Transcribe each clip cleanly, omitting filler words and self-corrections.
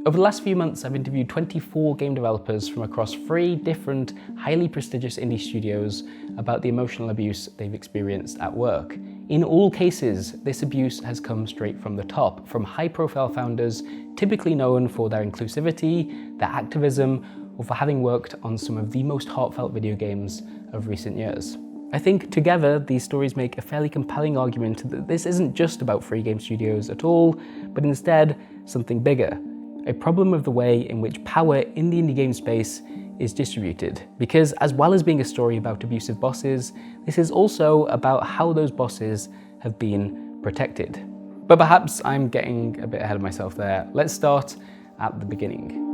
Over the last few months, I've interviewed 24 game developers from across 3 different, highly prestigious indie studios about the emotional abuse they've experienced at work. In all cases, this abuse has come straight from the top, from high-profile founders typically known for their inclusivity, their activism, or for having worked on some of the most heartfelt video games of recent years. I think together, these stories make a fairly compelling argument that this isn't just about free game studios at all, but instead something bigger. A problem of the way in which power in the indie game space is distributed. Because as well as being a story about abusive bosses, this is also about how those bosses have been protected. But perhaps I'm getting a bit ahead of myself there. Let's start at the beginning.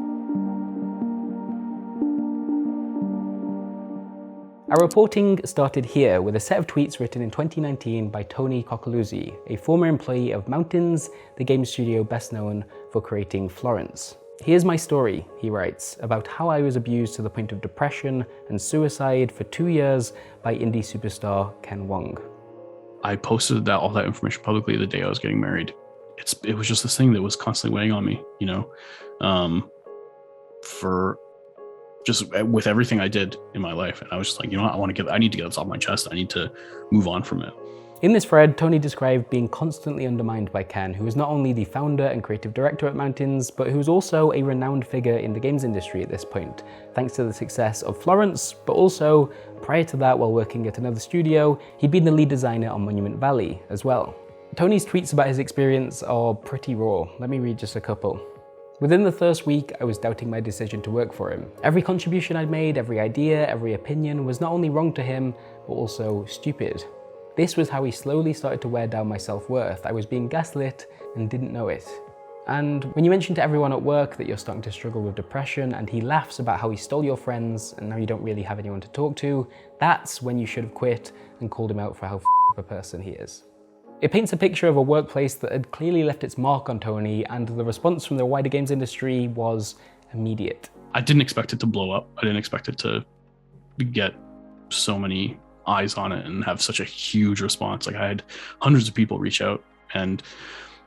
Our reporting started here with a set of tweets written in 2019 by Tony Coccoluzzi, a former employee of Mountains, the game studio best known for creating Florence. Here's my story, he writes, about how I was abused to the point of depression and suicide for 2 years by indie superstar Ken Wong. I posted all that information publicly the day I was getting married. It was just this thing that was constantly weighing on me, just with everything I did in my life. And I was just like, I need to get this off my chest. I need to move on from it. In this thread, Tony described being constantly undermined by Ken, who is not only the founder and creative director at Mountains, but who's also a renowned figure in the games industry at this point, thanks to the success of Florence, but also, prior to that, while working at another studio, he'd been the lead designer on Monument Valley as well. Tony's tweets about his experience are pretty raw. Let me read just a couple. Within the first week, I was doubting my decision to work for him. Every contribution I'd made, every idea, every opinion was not only wrong to him, but also stupid. This was how he slowly started to wear down my self-worth. I was being gaslit and didn't know it. And when you mention to everyone at work that you're starting to struggle with depression and he laughs about how he stole your friends and now you don't really have anyone to talk to, that's when you should have quit and called him out for how of a person he is. It paints a picture of a workplace that had clearly left its mark on Tony, and the response from the wider games industry was immediate. I didn't expect it to blow up. I didn't expect it to get so many eyes on it and have such a huge response. Like, I had hundreds of people reach out and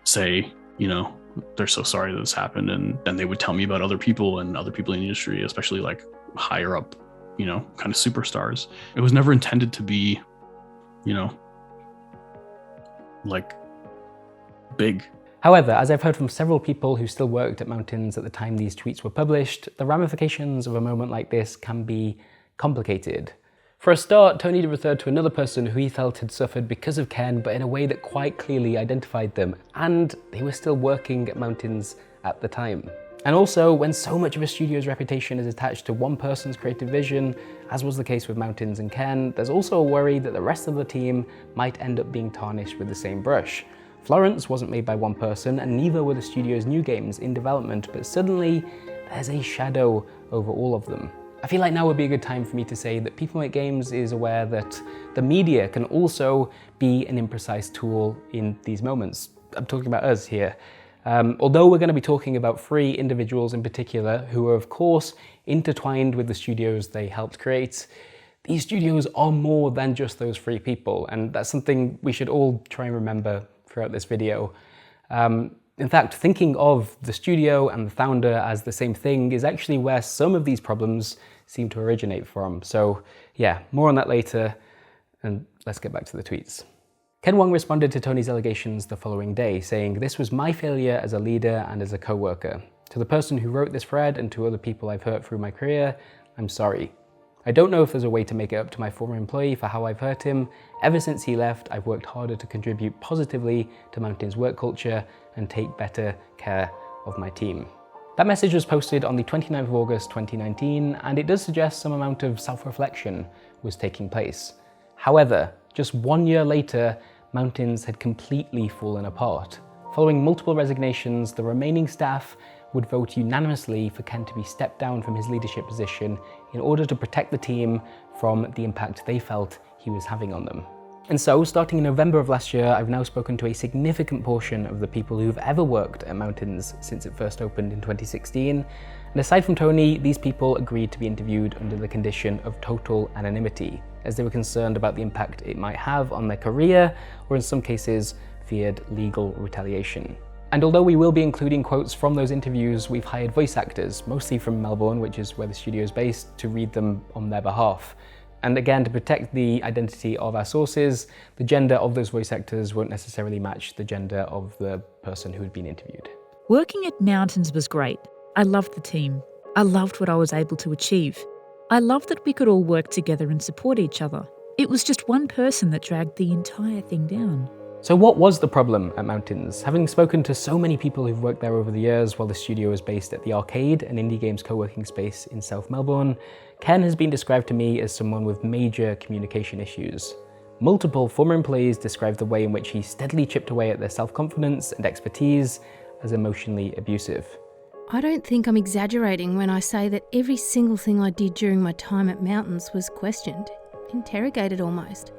say, they're so sorry that this happened. And they would tell me about other people and other people in the industry, especially like higher up, kind of superstars. It was never intended to be, like big. However, as I've heard from several people who still worked at Mountains at the time these tweets were published, the ramifications of a moment like this can be complicated. For a start, Tony referred to another person who he felt had suffered because of Ken, but in a way that quite clearly identified them, and they were still working at Mountains at the time. And also, when so much of a studio's reputation is attached to one person's creative vision, as was the case with Mountains and Ken, there's also a worry that the rest of the team might end up being tarnished with the same brush. Florence wasn't made by one person, and neither were the studio's new games in development, but suddenly there's a shadow over all of them. I feel like now would be a good time for me to say that People Make Games is aware that the media can also be an imprecise tool in these moments. I'm talking about us here. Although we're going to be talking about 3 individuals in particular who are of course intertwined with the studios they helped create, these studios are more than just those 3 people, and that's something we should all try and remember throughout this video. In fact, thinking of the studio and the founder as the same thing is actually where some of these problems seem to originate from. So yeah, more on that later, and let's get back to the tweets. Ken Wong responded to Tony's allegations the following day, saying, "This was my failure as a leader and as a co-worker. To the person who wrote this thread and to other people I've hurt through my career, I'm sorry. I don't know if there's a way to make it up to my former employee for how I've hurt him. Ever since he left, I've worked harder to contribute positively to Mountain's work culture and take better care of my team." That message was posted on the 29th of August 2019, and it does suggest some amount of self-reflection was taking place. However, just 1 year later, Mountains had completely fallen apart. Following multiple resignations, the remaining staff would vote unanimously for Ken to be stepped down from his leadership position in order to protect the team from the impact they felt he was having on them. And so, starting in November of last year, I've now spoken to a significant portion of the people who've ever worked at Mountains since it first opened in 2016. And aside from Tony, these people agreed to be interviewed under the condition of total anonymity, as they were concerned about the impact it might have on their career, or in some cases, feared legal retaliation. And although we will be including quotes from those interviews, we've hired voice actors, mostly from Melbourne, which is where the studio is based, to read them on their behalf. And again, to protect the identity of our sources, the gender of those voice actors won't necessarily match the gender of the person who had been interviewed. Working at Mountains was great. I loved the team. I loved what I was able to achieve. I loved that we could all work together and support each other. It was just one person that dragged the entire thing down. So what was the problem at Mountains? Having spoken to so many people who've worked there over the years while the studio is based at the Arcade, an indie games co-working space in South Melbourne, Ken has been described to me as someone with major communication issues. Multiple former employees described the way in which he steadily chipped away at their self-confidence and expertise as emotionally abusive. I don't think I'm exaggerating when I say that every single thing I did during my time at Mountains was questioned, interrogated almost.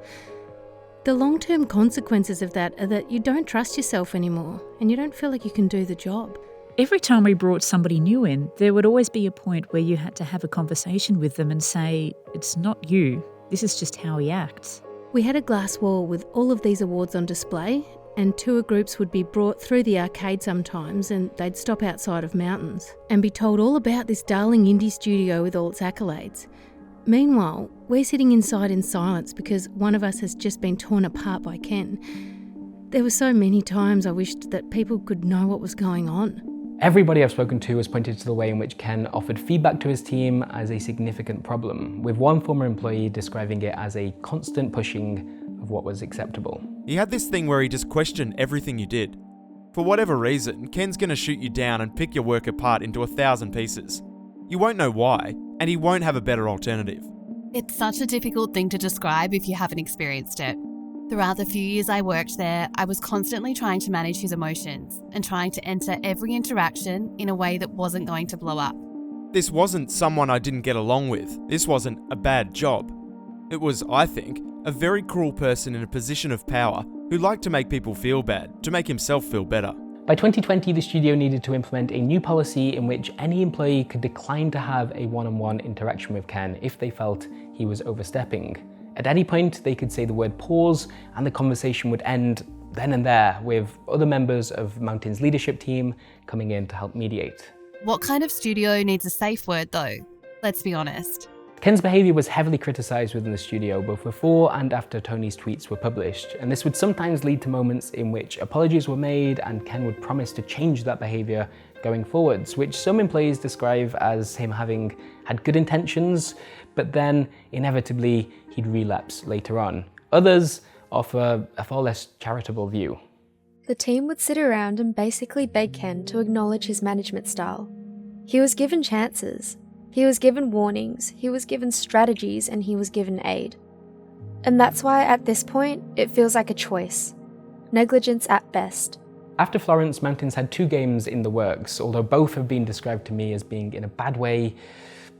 The long-term consequences of that are that you don't trust yourself anymore and you don't feel like you can do the job. Every time we brought somebody new in, there would always be a point where you had to have a conversation with them and say, it's not you, this is just how he acts. We had a glass wall with all of these awards on display, and tour groups would be brought through the Arcade sometimes, and they'd stop outside of Mountains and be told all about this darling indie studio with all its accolades. Meanwhile, we're sitting inside in silence because one of us has just been torn apart by Ken. There were so many times I wished that people could know what was going on. Everybody I've spoken to has pointed to the way in which Ken offered feedback to his team as a significant problem, with one former employee describing it as a constant pushing of what was acceptable. He had this thing where he just questioned everything you did. For whatever reason, Ken's going to shoot you down and pick your work apart into 1,000 pieces. You won't know why, and he won't have a better alternative. It's such a difficult thing to describe if you haven't experienced it. Throughout the few years I worked there, I was constantly trying to manage his emotions and trying to enter every interaction in a way that wasn't going to blow up. This wasn't someone I didn't get along with. This wasn't a bad job. It was, I think, a very cruel person in a position of power who liked to make people feel bad, to make himself feel better. By 2020, the studio needed to implement a new policy in which any employee could decline to have a one-on-one interaction with Ken if they felt he was overstepping. At any point, they could say the word pause and the conversation would end then and there, with other members of Mountain's leadership team coming in to help mediate. What kind of studio needs a safe word though? Let's be honest. Ken's behaviour was heavily criticised within the studio, both before and after Tony's tweets were published, and this would sometimes lead to moments in which apologies were made and Ken would promise to change that behaviour going forwards, which some employees describe as him having had good intentions, but then inevitably he'd relapse later on. Others offer a far less charitable view. The team would sit around and basically beg Ken to acknowledge his management style. He was given chances. He was given warnings, he was given strategies, and he was given aid. And that's why at this point, it feels like a choice. Negligence at best. After Florence, Mountains had 2 games in the works, although both have been described to me as being in a bad way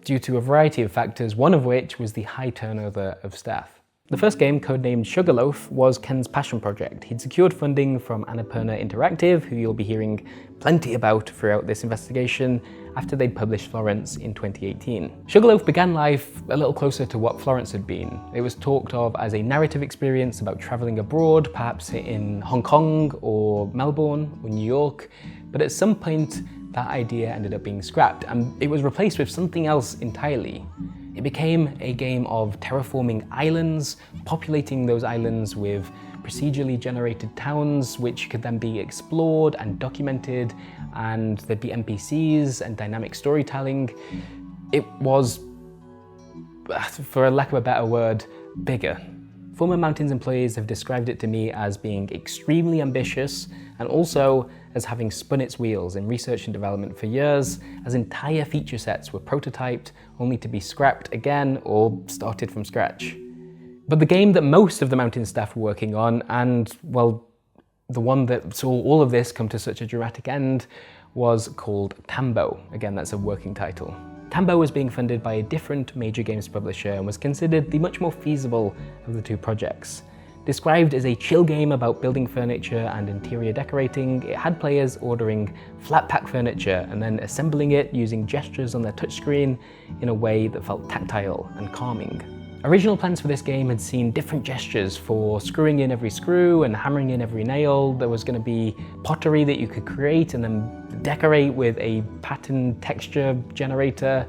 due to a variety of factors, one of which was the high turnover of staff. The first game, codenamed Sugarloaf, was Ken's passion project. He'd secured funding from Annapurna Interactive, who you'll be hearing plenty about throughout this investigation, after they'd published Florence in 2018. Sugarloaf began life a little closer to what Florence had been. It was talked of as a narrative experience about traveling abroad, perhaps in Hong Kong or Melbourne or New York, but at some point that idea ended up being scrapped and it was replaced with something else entirely. It became a game of terraforming islands, populating those islands with procedurally generated towns which could then be explored and documented, and there'd be NPCs and dynamic storytelling. It was, for lack of a better word, bigger. Former Mountains employees have described it to me as being extremely ambitious and also as having spun its wheels in research and development for years, as entire feature sets were prototyped only to be scrapped again or started from scratch. But the game that most of the Mountains staff were working on, and well, the one that saw all of this come to such a dramatic end, was called Tambo. Again, that's a working title. Tambo was being funded by a different major games publisher and was considered the much more feasible of the 2 projects. Described as a chill game about building furniture and interior decorating, it had players ordering flat pack furniture and then assembling it using gestures on their touchscreen in a way that felt tactile and calming. Original plans for this game had seen different gestures for screwing in every screw and hammering in every nail. There was going to be pottery that you could create and then decorate with a pattern texture generator.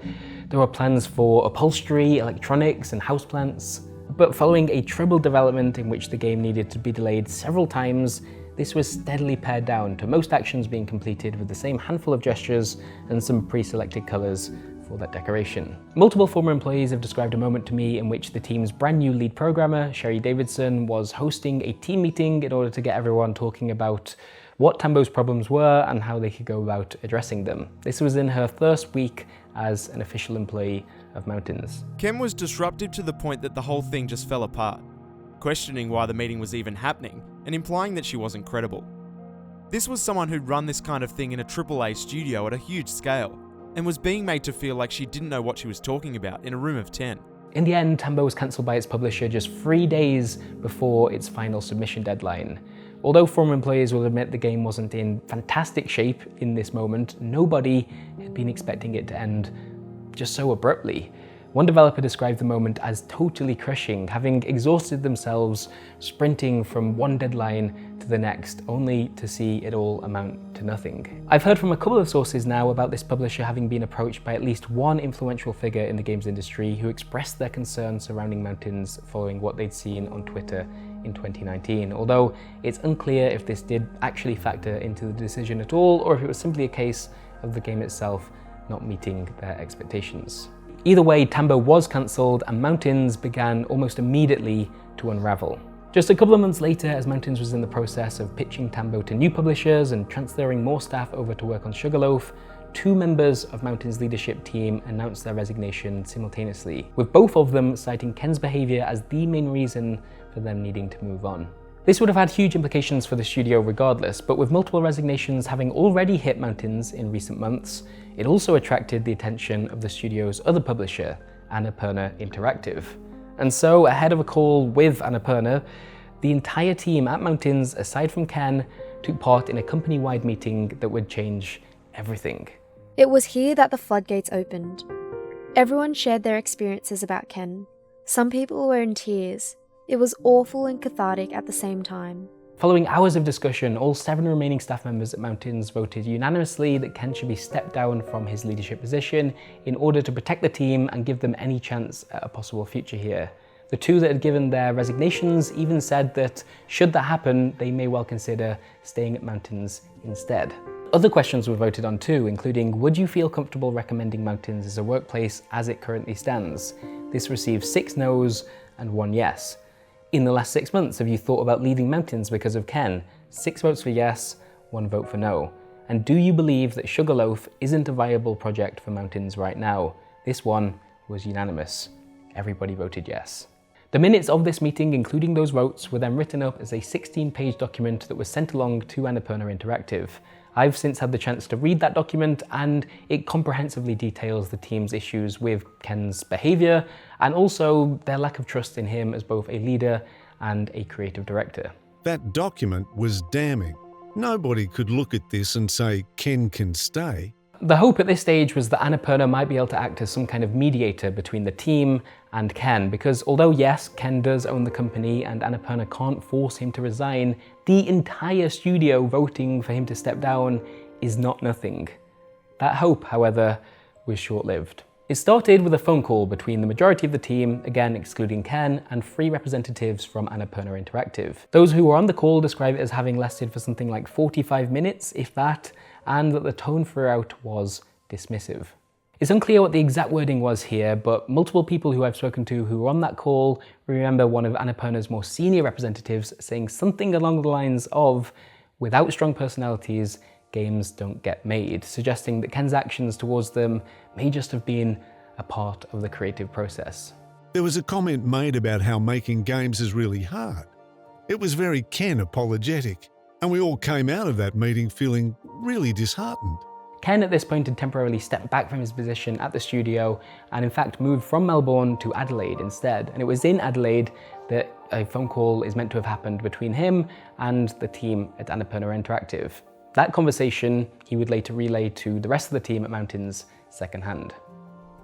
There were plans for upholstery, electronics, and houseplants. But following a troubled development in which the game needed to be delayed several times, this was steadily pared down to most actions being completed with the same handful of gestures and some pre-selected colours for that decoration. Multiple former employees have described a moment to me in which the team's brand new lead programmer, Sherry Davidson, was hosting a team meeting in order to get everyone talking about what Tambo's problems were and how they could go about addressing them. This was in her first week as an official employee of Mountains. Ken was disruptive to the point that the whole thing just fell apart, questioning why the meeting was even happening and implying that she wasn't credible. This was someone who'd run this kind of thing in a AAA studio at a huge scale, and was being made to feel like she didn't know what she was talking about in a room of 10. In the end, Tambo was cancelled by its publisher just 3 days before its final submission deadline. Although former employees will admit the game wasn't in fantastic shape in this moment, nobody had been expecting it to end just so abruptly. One developer described the moment as totally crushing, having exhausted themselves sprinting from one deadline to the next, only to see it all amount to nothing. I've heard from a couple of sources now about this publisher having been approached by at least one influential figure in the games industry who expressed their concerns surrounding Mountains following what they'd seen on Twitter in 2019, although it's unclear if this did actually factor into the decision at all, or if it was simply a case of the game itself not meeting their expectations. Either way, Tambo was cancelled and Mountains began almost immediately to unravel. Just a couple of months later, as Mountains was in the process of pitching Tambo to new publishers and transferring more staff over to work on Sugarloaf, 2 members of Mountains' leadership team announced their resignation simultaneously, with both of them citing Ken's behaviour as the main reason for them needing to move on. This would have had huge implications for the studio regardless, but with multiple resignations having already hit Mountains in recent months, it also attracted the attention of the studio's other publisher, Annapurna Interactive. And so, ahead of a call with Annapurna, the entire team at Mountains, aside from Ken, took part in a company-wide meeting that would change everything. It was here that the floodgates opened. Everyone shared their experiences about Ken. Some people were in tears. It was awful and cathartic at the same time. Following hours of discussion, all 7 remaining staff members at Mountains voted unanimously that Ken should be stepped down from his leadership position in order to protect the team and give them any chance at a possible future here. The 2 that had given their resignations even said that, should that happen, they may well consider staying at Mountains instead. Other questions were voted on too, including, would you feel comfortable recommending Mountains as a workplace as it currently stands? This received 6 no's and 1 yes. In the last 6 months, have you thought about leaving Mountains because of Ken? 6 votes for yes, 1 vote for no. And do you believe that Sugarloaf isn't a viable project for Mountains right now? This one was unanimous. Everybody voted yes. The minutes of this meeting, including those votes, were then written up as a 16-page document that was sent along to Annapurna Interactive. I've since had the chance to read that document, and it comprehensively details the team's issues with Ken's behaviour and also their lack of trust in him as both a leader and a creative director. That document was damning. Nobody could look at this and say Ken can stay. The hope at this stage was that Annapurna might be able to act as some kind of mediator between the team and Ken, because although yes, Ken does own the company and Annapurna can't force him to resign, the entire studio voting for him to step down is not nothing. That hope, however, was short-lived. It started with a phone call between the majority of the team, again excluding Ken, and 3 representatives from Annapurna Interactive. Those who were on the call describe it as having lasted for something like 45 minutes, if that, and that the tone throughout was dismissive. It's unclear what the exact wording was here, but multiple people who I've spoken to who were on that call remember one of Annapurna's more senior representatives saying something along the lines of, without strong personalities, games don't get made, suggesting that Ken's actions towards them may just have been a part of the creative process. There was a comment made about how making games is really hard. It was very Ken apologetic, and we all came out of that meeting feeling really disheartened. Ken at this point had temporarily stepped back from his position at the studio and in fact moved from Melbourne to Adelaide instead. And it was in Adelaide that a phone call is meant to have happened between him and the team at Annapurna Interactive. That conversation he would later relay to the rest of the team at Mountains secondhand.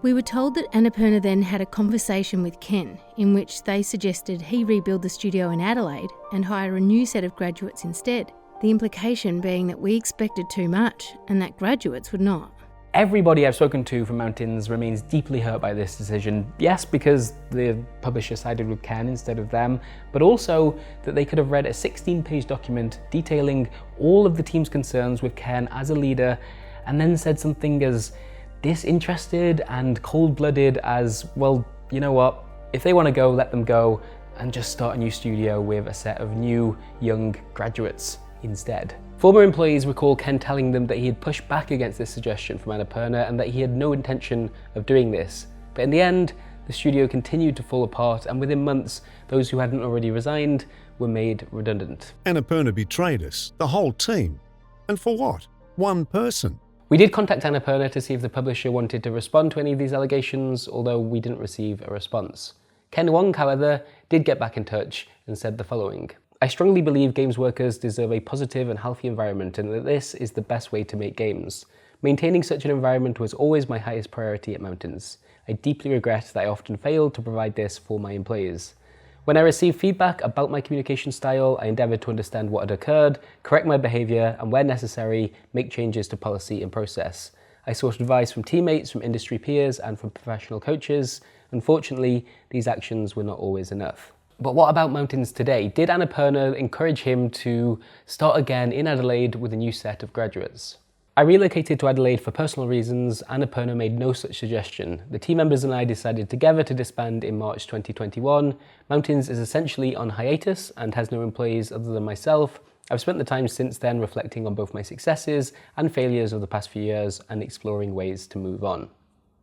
We were told that Annapurna then had a conversation with Ken, in which they suggested he rebuild the studio in Adelaide and hire a new set of graduates instead. The implication being that we expected too much and that graduates would not. Everybody I've spoken to from Mountains remains deeply hurt by this decision. Yes, because the publisher sided with Ken instead of them, but also that they could have read a 16-page document detailing all of the team's concerns with Ken as a leader, and then said something as disinterested and cold-blooded as, well, you know what, if they want to go, let them go, and just start a new studio with a set of new, young graduates instead. Former employees recall Ken telling them that he had pushed back against this suggestion from Annapurna and that he had no intention of doing this. But in the end, the studio continued to fall apart, and within months, those who hadn't already resigned were made redundant. Annapurna betrayed us, the whole team. And for what? One person. We did contact Annapurna to see if the publisher wanted to respond to any of these allegations, although we didn't receive a response. Ken Wong, however, did get back in touch and said the following. I strongly believe games workers deserve a positive and healthy environment, and that this is the best way to make games. Maintaining such an environment was always my highest priority at Mountains. I deeply regret that I often failed to provide this for my employees. When I received feedback about my communication style, I endeavoured to understand what had occurred, correct my behaviour, and where necessary, make changes to policy and process. I sought advice from teammates, from industry peers, and from professional coaches. Unfortunately, these actions were not always enough. But what about Mountains today? Did Annapurna encourage him to start again in Adelaide with a new set of graduates? I relocated to Adelaide for personal reasons. Annapurna made no such suggestion. The team members and I decided together to disband in March 2021. Mountains is essentially on hiatus and has no employees other than myself. I've spent the time since then reflecting on both my successes and failures of the past few years and exploring ways to move on.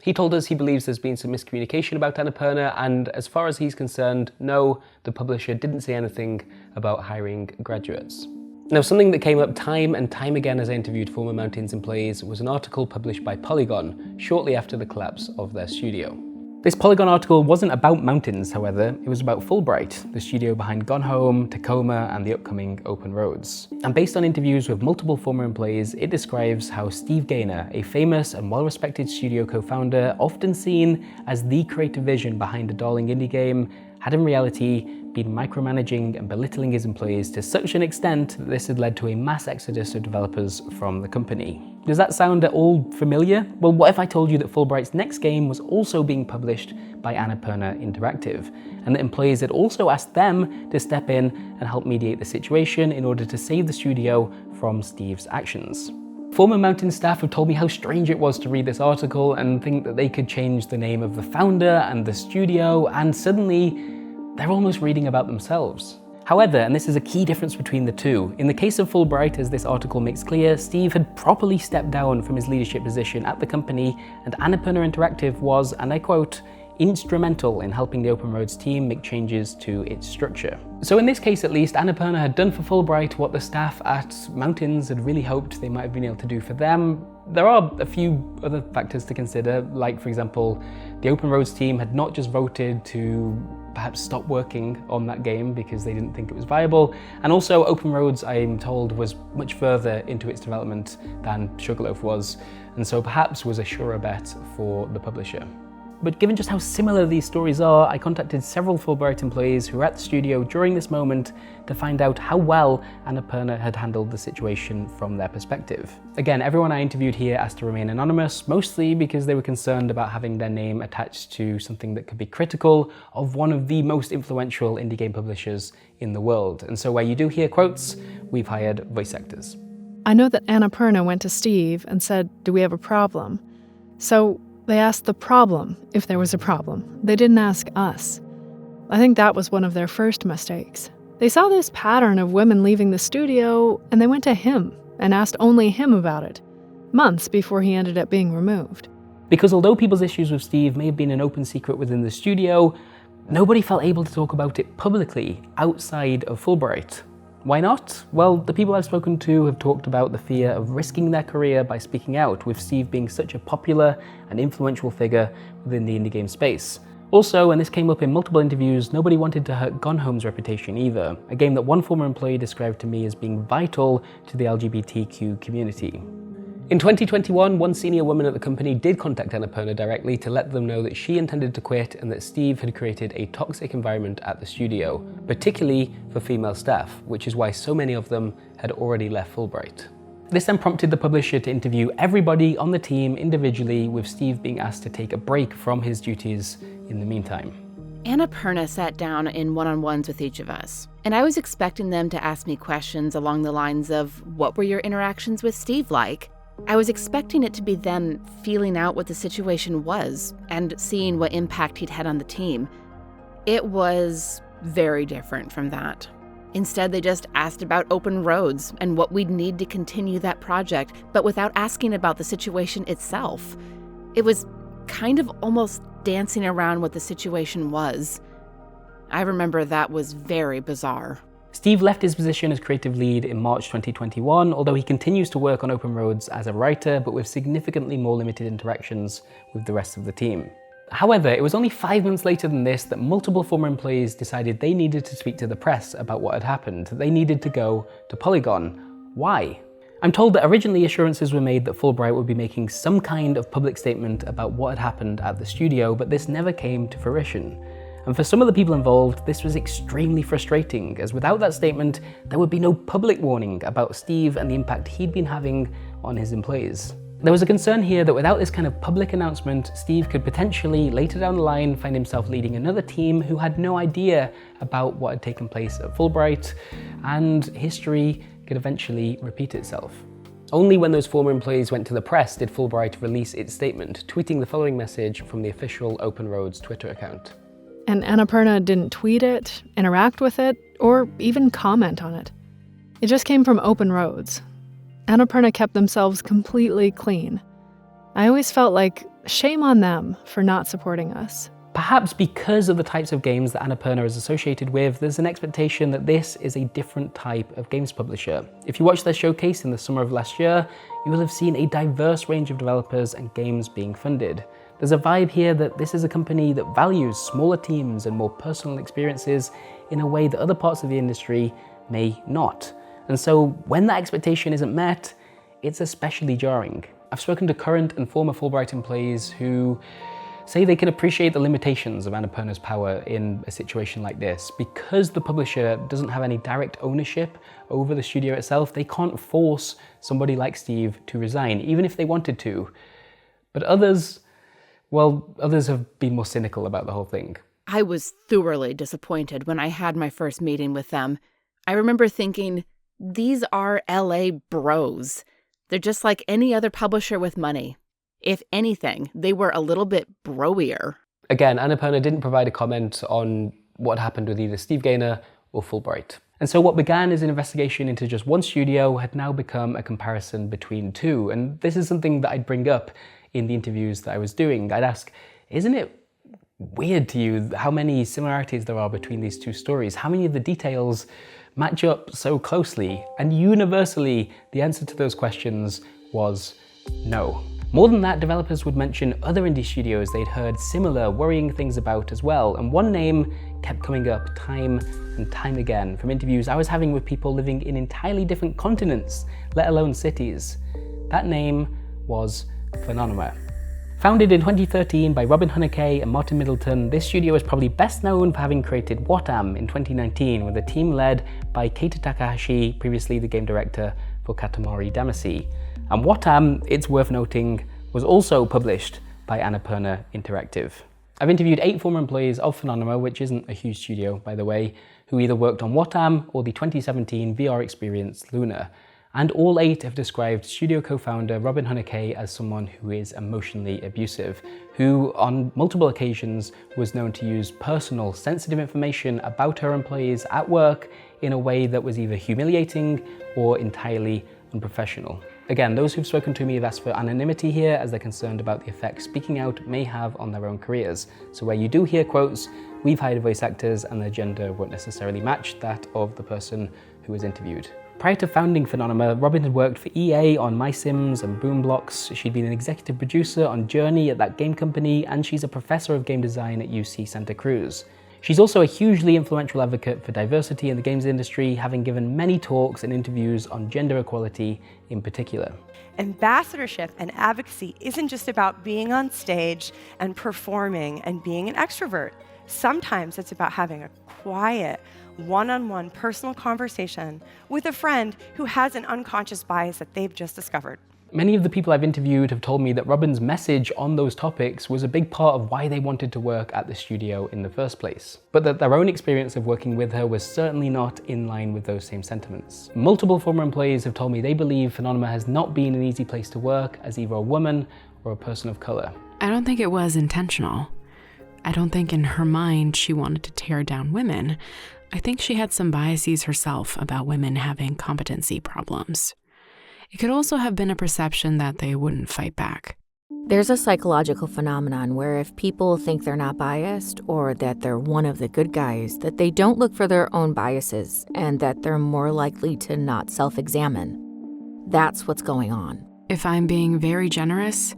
He told us he believes there's been some miscommunication about Annapurna, and as far as he's concerned, no, the publisher didn't say anything about hiring graduates. Now, something that came up time and time again as I interviewed former Mountains employees was an article published by Polygon shortly after the collapse of their studio. This Polygon article wasn't about Mountains, however, it was about Fullbright, the studio behind Gone Home, Tacoma, and the upcoming Open Roads. And based on interviews with multiple former employees, it describes how Steve Gaynor, a famous and well-respected studio co-founder, often seen as the creative vision behind a darling indie game, had in reality been micromanaging and belittling his employees to such an extent that this had led to a mass exodus of developers from the company. Does that sound at all familiar? Well, what if I told you that Fullbright's next game was also being published by Annapurna Interactive, and that employees had also asked them to step in and help mediate the situation in order to save the studio from Steve's actions? Former Mountain staff have told me how strange it was to read this article and think that they could change the name of the founder and the studio, and suddenly they're almost reading about themselves. However, and this is a key difference between the two, in the case of Fullbright, as this article makes clear, Steve had properly stepped down from his leadership position at the company, and Annapurna Interactive was, and I quote, instrumental in helping the Open Roads team make changes to its structure. So in this case at least, Annapurna had done for Fullbright what the staff at Mountains had really hoped they might have been able to do for them. There are a few other factors to consider, like for example, the Open Roads team had not just voted to perhaps stop working on that game because they didn't think it was viable, and also Open Roads, I'm told, was much further into its development than Sugarloaf was, and so perhaps was a surer bet for the publisher. But given just how similar these stories are, I contacted several Fullbright employees who were at the studio during this moment to find out how well Annapurna had handled the situation from their perspective. Again, everyone I interviewed here asked to remain anonymous, mostly because they were concerned about having their name attached to something that could be critical of one of the most influential indie game publishers in the world. And so where you do hear quotes, we've hired voice actors. I know that Annapurna went to Steve and said, "Do we have a problem?" So they asked the problem if there was a problem. They didn't ask us. I think that was one of their first mistakes. They saw this pattern of women leaving the studio, and they went to him and asked only him about it, months before he ended up being removed. Because although people's issues with Steve may have been an open secret within the studio, nobody felt able to talk about it publicly outside of Fullbright. Why not? Well, the people I've spoken to have talked about the fear of risking their career by speaking out, with Steve being such a popular and influential figure within the indie game space. Also, and this came up in multiple interviews, nobody wanted to hurt Gone Home's reputation either, a game that one former employee described to me as being vital to the LGBTQ community. In 2021, one senior woman at the company did contact Annapurna directly to let them know that she intended to quit and that Steve had created a toxic environment at the studio, particularly for female staff, which is why so many of them had already left Fullbright. This then prompted the publisher to interview everybody on the team individually, with Steve being asked to take a break from his duties in the meantime. Annapurna sat down in one-on-ones with each of us, and I was expecting them to ask me questions along the lines of, what were your interactions with Steve like? I was expecting it to be them feeling out what the situation was and seeing what impact he'd had on the team. It was very different from that. Instead, they just asked about Open Roads and what we'd need to continue that project, but without asking about the situation itself. It was kind of almost dancing around what the situation was. I remember that was very bizarre. Steve left his position as creative lead in March 2021, although he continues to work on Open Roads as a writer, but with significantly more limited interactions with the rest of the team. However, it was only 5 months later than this that multiple former employees decided they needed to speak to the press about what had happened. They needed to go to Polygon. Why? I'm told that originally assurances were made that Fullbright would be making some kind of public statement about what had happened at the studio, but this never came to fruition. And for some of the people involved, this was extremely frustrating, as without that statement, there would be no public warning about Steve and the impact he'd been having on his employees. There was a concern here that without this kind of public announcement, Steve could potentially, later down the line, find himself leading another team who had no idea about what had taken place at Fullbright, and history could eventually repeat itself. Only when those former employees went to the press did Fullbright release its statement, tweeting the following message from the official Open Roads Twitter account. And Annapurna didn't tweet it, interact with it, or even comment on it. It just came from Open Roads. Annapurna kept themselves completely clean. I always felt like shame on them for not supporting us. Perhaps because of the types of games that Annapurna is associated with, there's an expectation that this is a different type of games publisher. If you watched their showcase in the summer of last year, you will have seen a diverse range of developers and games being funded. There's a vibe here that this is a company that values smaller teams and more personal experiences in a way that other parts of the industry may not. And so when that expectation isn't met, it's especially jarring. I've spoken to current and former Fullbright employees who say they can appreciate the limitations of Annapurna's power in a situation like this. Because the publisher doesn't have any direct ownership over the studio itself, they can't force somebody like Steve to resign, even if they wanted to. But others have been more cynical about the whole thing. I was thoroughly disappointed when I had my first meeting with them. I remember thinking, these are LA bros. They're just like any other publisher with money. If anything, they were a little bit broier. Again, Annapurna didn't provide a comment on what happened with either Steve Gaynor or Fullbright. And so what began as an investigation into just one studio had now become a comparison between two. And this is something that I'd bring up in the interviews that I was doing. I'd ask, isn't it weird to you how many similarities there are between these two stories? How many of the details match up so closely? And universally, the answer to those questions was no. More than that, developers would mention other indie studios they'd heard similar worrying things about as well, and one name kept coming up time and time again from interviews I was having with people living in entirely different continents, let alone cities. That name was Phononima. Founded in 2013 by Robin Hunneke and Martin Middleton, this studio is probably best known for having created Watam in 2019 with a team led by Keita Takahashi, previously the game director for Katamari Damacy. And Watam, it's worth noting, was also published by Annapurna Interactive. I've interviewed 8 former employees of Phononima, which isn't a huge studio, by the way, who either worked on Watam or the 2017 VR experience Luna. And all 8 have described studio co-founder Robin Hunneke as someone who is emotionally abusive, who on multiple occasions was known to use personal, sensitive information about her employees at work in a way that was either humiliating or entirely unprofessional. Again, those who've spoken to me have asked for anonymity here as they're concerned about the effect speaking out may have on their own careers. So where you do hear quotes, we've hired voice actors and their gender won't necessarily match that of the person who was interviewed. Prior to founding Phononima, Robin had worked for EA on My Sims and Boom Blocks. She'd been an executive producer on Journey at that game company, and she's a professor of game design at UC Santa Cruz. She's also a hugely influential advocate for diversity in the games industry, having given many talks and interviews on gender equality in particular. Ambassadorship and advocacy isn't just about being on stage and performing and being an extrovert. Sometimes it's about having a quiet, one-on-one personal conversation with a friend who has an unconscious bias that they've just discovered. Many of the people I've interviewed have told me that Robyn's message on those topics was a big part of why they wanted to work at the studio in the first place, but that their own experience of working with her was certainly not in line with those same sentiments. Multiple former employees have told me they believe Phenonima has not been an easy place to work as either a woman or a person of color. I don't think it was intentional. I don't think in her mind she wanted to tear down women. I think she had some biases herself about women having competency problems. It could also have been a perception that they wouldn't fight back. There's a psychological phenomenon where if people think they're not biased or that they're one of the good guys, that they don't look for their own biases and that they're more likely to not self-examine. That's what's going on. If I'm being very generous,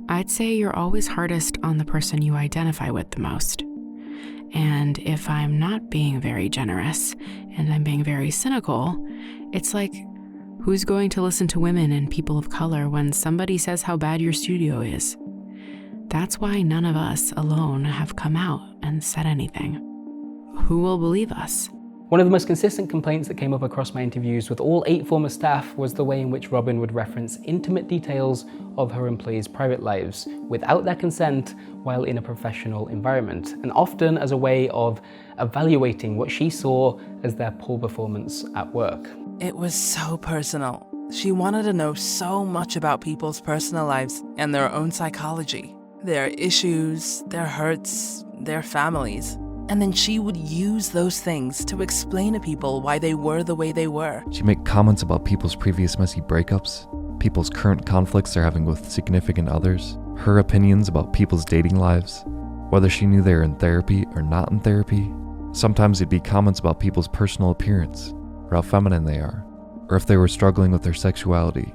I'd say you're always hardest on the person you identify with the most. And if I'm not being very generous and I'm being very cynical, it's like, who's going to listen to women and people of color when somebody says how bad your studio is? That's why none of us alone have come out and said anything. Who will believe us? One of the most consistent complaints that came up across my interviews with all 8 former staff was the way in which Robyn would reference intimate details of her employees' private lives without their consent while in a professional environment, and often as a way of evaluating what she saw as their poor performance at work. It was so personal. She wanted to know so much about people's personal lives and their own psychology, their issues, their hurts, their families. And then she would use those things to explain to people why they were the way they were. She'd make comments about people's previous messy breakups, people's current conflicts they're having with significant others, her opinions about people's dating lives, whether she knew they were in therapy or not in therapy. Sometimes it'd be comments about people's personal appearance, or how feminine they are, or if they were struggling with their sexuality.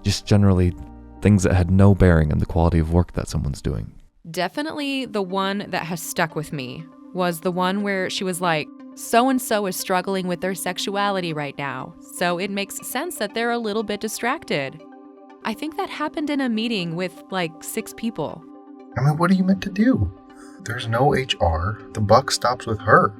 Just generally things that had no bearing on the quality of work that someone's doing. Definitely the one that has stuck with me was the one where she was like, so-and-so is struggling with their sexuality right now, so it makes sense that they're a little bit distracted. I think that happened in a meeting with like 6 people. I mean, what are you meant to do? There's no HR. The buck stops with her.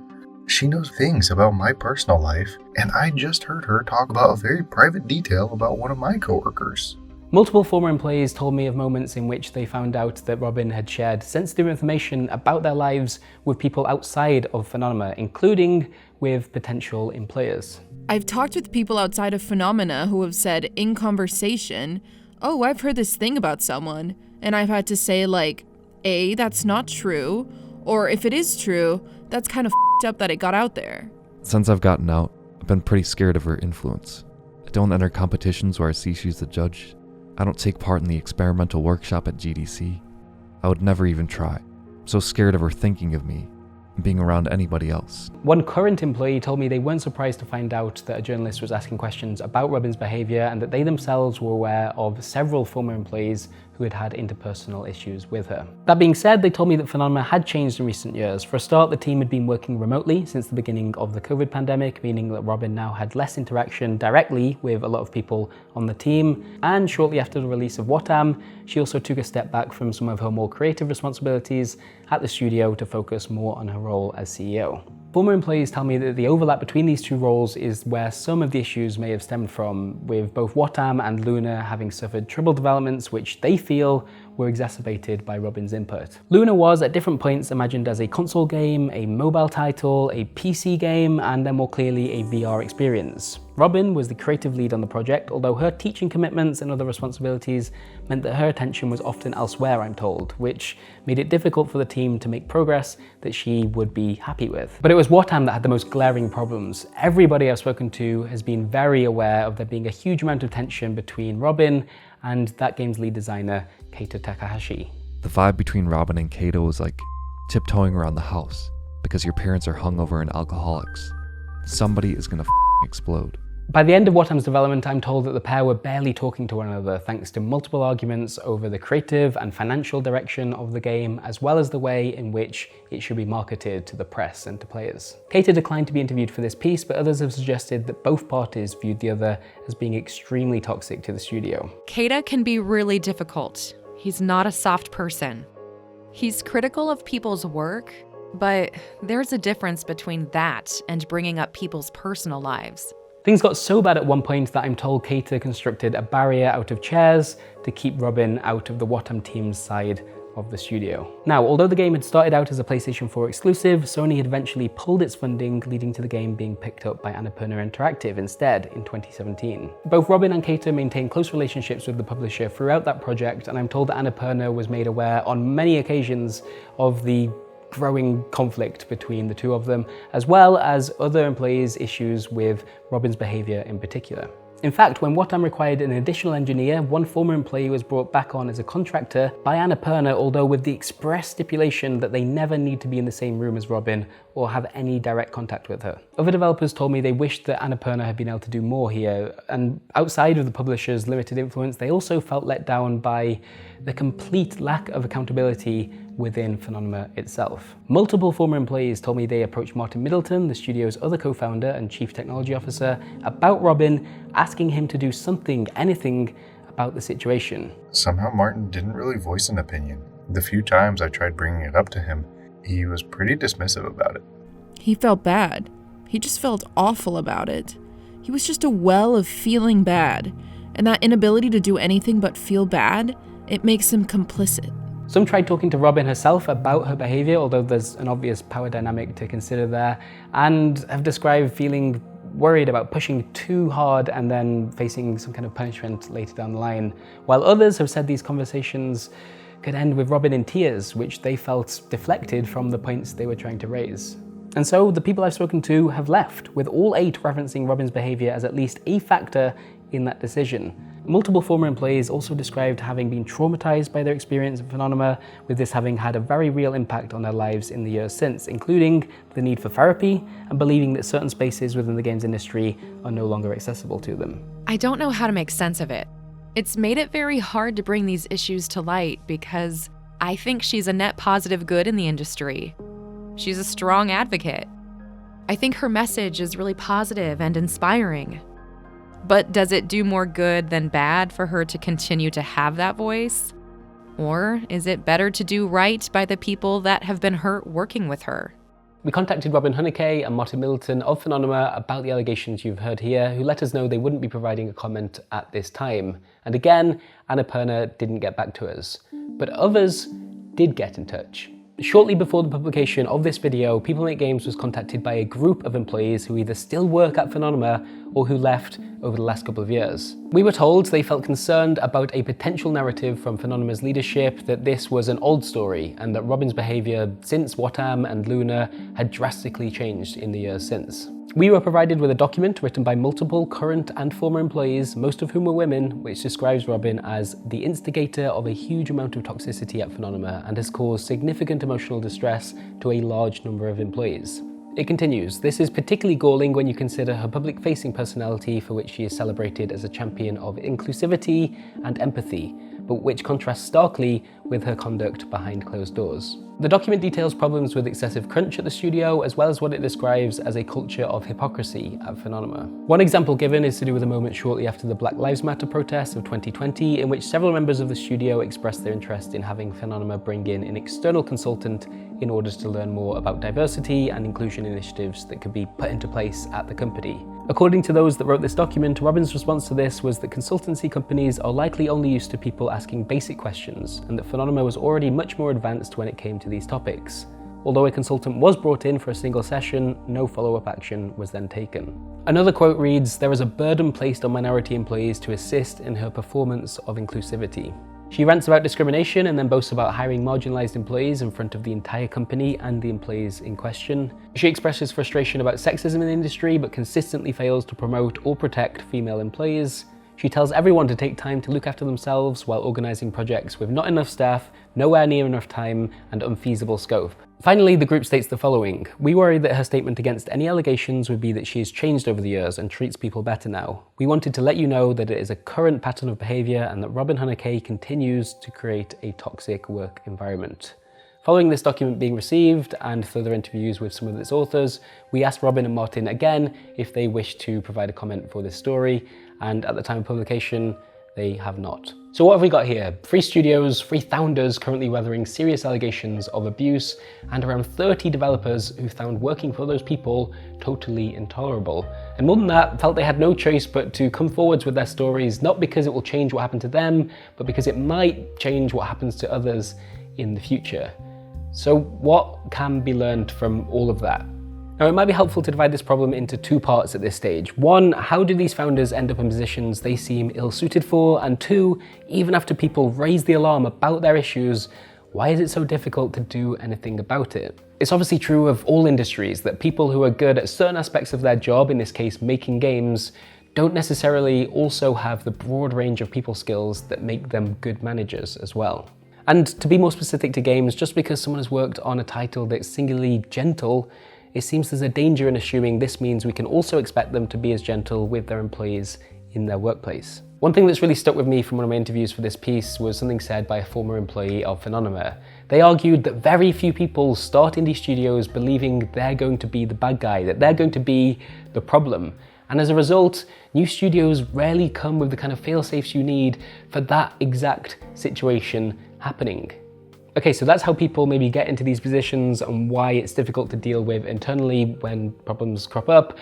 She knows things about my personal life, and I just heard her talk about a very private detail about one of my coworkers. Multiple former employees told me of moments in which they found out that Robyn had shared sensitive information about their lives with people outside of Phenonima, including with potential employers. I've talked with people outside of Phenonima who have said in conversation, oh, I've heard this thing about someone, and I've had to say like, A, that's not true, or if it is true, that's kind of f***ed up that it got out there. Since I've gotten out, I've been pretty scared of her influence. I don't enter competitions where I see she's the judge. I don't take part in the experimental workshop at GDC. I would never even try. I'm so scared of her thinking of me and being around anybody else. One current employee told me they weren't surprised to find out that a journalist was asking questions about Robyn's behavior and that they themselves were aware of several former employees who had had interpersonal issues with her. That being said, they told me that Phenonima had changed in recent years. For a start, the team had been working remotely since the beginning of the COVID pandemic, meaning that Robyn now had less interaction directly with a lot of people on the team. And shortly after the release of Watam, she also took a step back from some of her more creative responsibilities at the studio to focus more on her role as CEO. Former employees tell me that the overlap between these two roles is where some of the issues may have stemmed from, with both Watam and Luna having suffered trouble developments which they feel were exacerbated by Robyn's input. Luna was at different points imagined as a console game, a mobile title, a PC game, and then more clearly a VR experience. Robyn was the creative lead on the project, although her teaching commitments and other responsibilities meant that her attention was often elsewhere, I'm told, which made it difficult for the team to make progress that she would be happy with. But it was Watam that had the most glaring problems. Everybody I've spoken to has been very aware of there being a huge amount of tension between Robyn and that game's lead designer, Keita Takahashi. The vibe between Robyn and Keita was like tiptoeing around the house because your parents are hungover and alcoholics. Somebody is gonna explode. By the end of Watam's development, I'm told that the pair were barely talking to one another thanks to multiple arguments over the creative and financial direction of the game, as well as the way in which it should be marketed to the press and to players. Keita declined to be interviewed for this piece, but others have suggested that both parties viewed the other as being extremely toxic to the studio. Keita can be really difficult. He's not a soft person. He's critical of people's work, but there's a difference between that and bringing up people's personal lives. Things got so bad at one point that I'm told Keita constructed a barrier out of chairs to keep Robin out of the Watam team's side of the studio. Now, although the game had started out as a PlayStation 4 exclusive, Sony had eventually pulled its funding, leading to the game being picked up by Annapurna Interactive instead in 2017. Both Robin and Keita maintained close relationships with the publisher throughout that project, and I'm told that Annapurna was made aware on many occasions of the growing conflict between the two of them, as well as other employees' issues with Robin's behaviour in particular. In fact, when Watam required an additional engineer, one former employee was brought back on as a contractor by Annapurna, although with the express stipulation that they never need to be in the same room as Robin or have any direct contact with her. Other developers told me they wished that Annapurna had been able to do more here, and outside of the publisher's limited influence, they also felt let down by the complete lack of accountability within Phononima itself. Multiple former employees told me they approached Martin Middleton, the studio's other co-founder and chief technology officer, about Robin, asking him to do something, anything about the situation. Somehow Martin didn't really voice an opinion. The few times I tried bringing it up to him, he was pretty dismissive about it. He felt bad. He just felt awful about it. He was just a well of feeling bad, and that inability to do anything but feel bad, it makes him complicit. Some tried talking to Robin herself about her behaviour, although there's an obvious power dynamic to consider there, and have described feeling worried about pushing too hard and then facing some kind of punishment later down the line, while others have said these conversations could end with Robin in tears, which they felt deflected from the points they were trying to raise. And so the people I've spoken to have left, with all 8 referencing Robin's behaviour as at least a factor in that decision. Multiple former employees also described having been traumatized by their experience in Phononima, with this having had a very real impact on their lives in the years since, including the need for therapy and believing that certain spaces within the games industry are no longer accessible to them. I don't know how to make sense of it. It's made it very hard to bring these issues to light because I think she's a net positive good in the industry. She's a strong advocate. I think her message is really positive and inspiring. But does it do more good than bad for her to continue to have that voice? Or is it better to do right by the people that have been hurt working with her? We contacted Robin Hunneke and Martin Middleton of Phononima about the allegations you've heard here, who let us know they wouldn't be providing a comment at this time. And again, Annapurna didn't get back to us. But others did get in touch. Shortly before the publication of this video, People Make Games was contacted by a group of employees who either still work at Phononima or who left over the last couple of years. We were told they felt concerned about a potential narrative from Phononima's leadership that this was an old story and that Robin's behaviour since Watam and Luna had drastically changed in the years since. We were provided with a document written by multiple current and former employees, most of whom were women, which describes Robin as the instigator of a huge amount of toxicity at Phononima and has caused significant emotional distress to a large number of employees. It continues, this is particularly galling when you consider her public-facing personality, for which she is celebrated as a champion of inclusivity and empathy, but which contrasts starkly with her conduct behind closed doors. The document details problems with excessive crunch at the studio, as well as what it describes as a culture of hypocrisy at Phononima. One example given is to do with a moment shortly after the Black Lives Matter protests of 2020, in which several members of the studio expressed their interest in having Phononima bring in an external consultant in order to learn more about diversity and inclusion initiatives that could be put into place at the company. According to those that wrote this document, Robin's response to this was that consultancy companies are likely only used to people asking basic questions, and that Phononima was already much more advanced when it came to these topics. Although a consultant was brought in for a single session, no follow-up action was then taken. Another quote reads, "There is a burden placed on minority employees to assist in her performance of inclusivity." She rants about discrimination and then boasts about hiring marginalized employees in front of the entire company and the employees in question. She expresses frustration about sexism in the industry, but consistently fails to promote or protect female employees. She tells everyone to take time to look after themselves while organising projects with not enough staff, nowhere near enough time, and unfeasible scope. Finally, the group states the following: "We worry that her statement against any allegations would be that she has changed over the years and treats people better now. We wanted to let you know that it is a current pattern of behaviour and that Robin Hunnekay continues to create a toxic work environment." Following this document being received and further interviews with some of its authors, we asked Robin and Martin again if they wished to provide a comment for this story, and at the time of publication, they have not. So what have we got here? 3 studios, 3 founders currently weathering serious allegations of abuse, and around 30 developers who found working for those people totally intolerable. And more than that, felt they had no choice but to come forwards with their stories, not because it will change what happened to them, but because it might change what happens to others in the future. So what can be learned from all of that? Now, it might be helpful to divide this problem into 2 parts at this stage. 1, how do these founders end up in positions they seem ill-suited for? And 2, even after people raise the alarm about their issues, why is it so difficult to do anything about it? It's obviously true of all industries that people who are good at certain aspects of their job, in this case making games, don't necessarily also have the broad range of people skills that make them good managers as well. And to be more specific to games, just because someone has worked on a title that's singularly gentle, it seems there's a danger in assuming this means we can also expect them to be as gentle with their employees in their workplace. One thing that's really stuck with me from one of my interviews for this piece was something said by a former employee of Phenomenal. They argued that very few people start indie studios believing they're going to be the bad guy, that they're going to be the problem. And as a result, new studios rarely come with the kind of fail-safes you need for that exact situation happening. Okay, so that's how people maybe get into these positions and why it's difficult to deal with internally when problems crop up.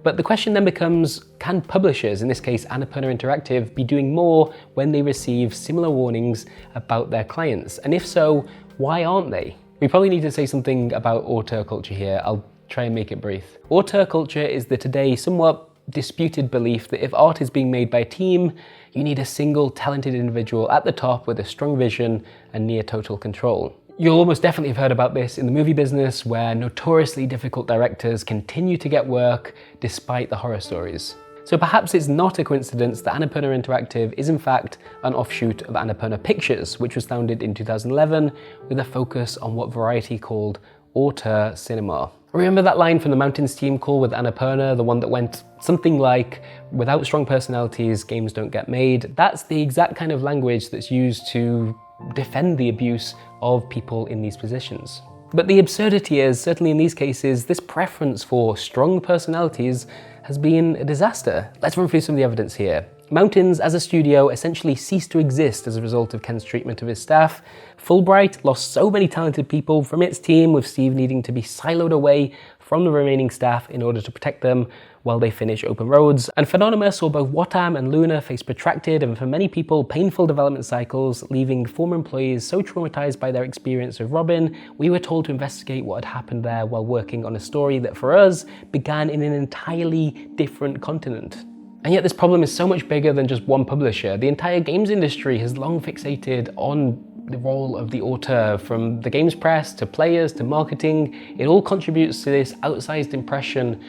But the question then becomes, can publishers, in this case Annapurna Interactive, be doing more when they receive similar warnings about their clients? And if so, why aren't they? We probably need to say something about auteur culture here. I'll try and make it brief. Auteur culture is the today somewhat disputed belief that if art is being made by a team, you need a single talented individual at the top with a strong vision and near total control. You'll almost definitely have heard about this in the movie business, where notoriously difficult directors continue to get work despite the horror stories. So perhaps it's not a coincidence that Annapurna Interactive is in fact an offshoot of Annapurna Pictures, which was founded in 2011 with a focus on what Variety called auteur cinema. Remember that line from the Mountains team call with Annapurna, the one that went something like, "Without strong personalities, games don't get made"? That's the exact kind of language that's used to defend the abuse of people in these positions. But the absurdity is, certainly in these cases, this preference for strong personalities has been a disaster. Let's run through some of the evidence here. Mountains as a studio essentially ceased to exist as a result of Ken's treatment of his staff. Fulbright lost so many talented people from its team, with Steve needing to be siloed away from the remaining staff in order to protect them while they finish Open Roads. And Phenomenal saw both Watam and Luna face protracted and, for many people, painful development cycles, leaving former employees so traumatized by their experience with Robin, we were told to investigate what had happened there while working on a story that, for us, began in an entirely different continent. And yet this problem is so much bigger than just one publisher. The entire games industry has long fixated on the role of the auteur, from the games press to players to marketing. It all contributes to this outsized impression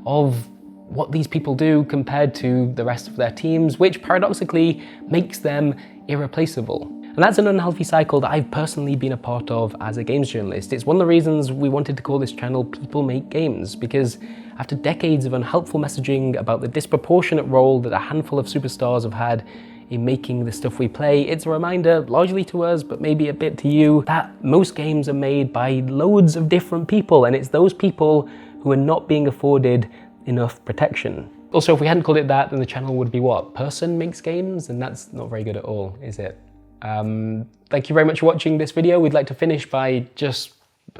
of what these people do compared to the rest of their teams, which paradoxically makes them irreplaceable. And that's an unhealthy cycle that I've personally been a part of as a games journalist. It's one of the reasons we wanted to call this channel People Make Games, because after decades of unhelpful messaging about the disproportionate role that a handful of superstars have had in making the stuff we play, it's a reminder, largely to us, but maybe a bit to you, that most games are made by loads of different people, and it's those people who are not being afforded enough protection. Also, if we hadn't called it that, then the channel would be what? Person Makes Games? And that's not very good at all, is it? Thank you very much for watching this video. We'd like to finish by just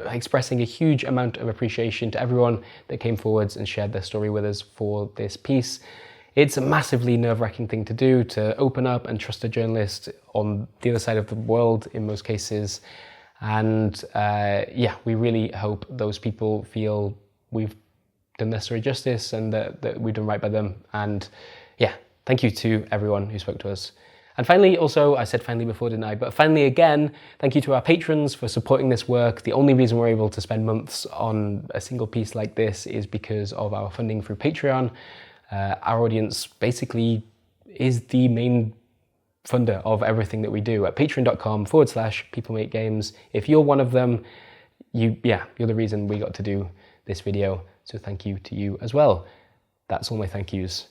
expressing a huge amount of appreciation to everyone that came forwards and shared their story with us for this piece. It's a massively nerve-wracking thing to do, to open up and trust a journalist on the other side of the world in most cases. And yeah, we really hope those people feel we've done necessary justice and that we've done right by them. And yeah, thank you to everyone who spoke to us. And finally, also, I said finally before, didn't I? But finally again, thank you to our patrons for supporting this work. The only reason we're able to spend months on a single piece like this is because of our funding through Patreon. Our audience basically is the main funder of everything that we do at patreon.com/peoplemakegames. If you're one of them, you're the reason we got to do this video. So thank you to you as well. That's all my thank yous.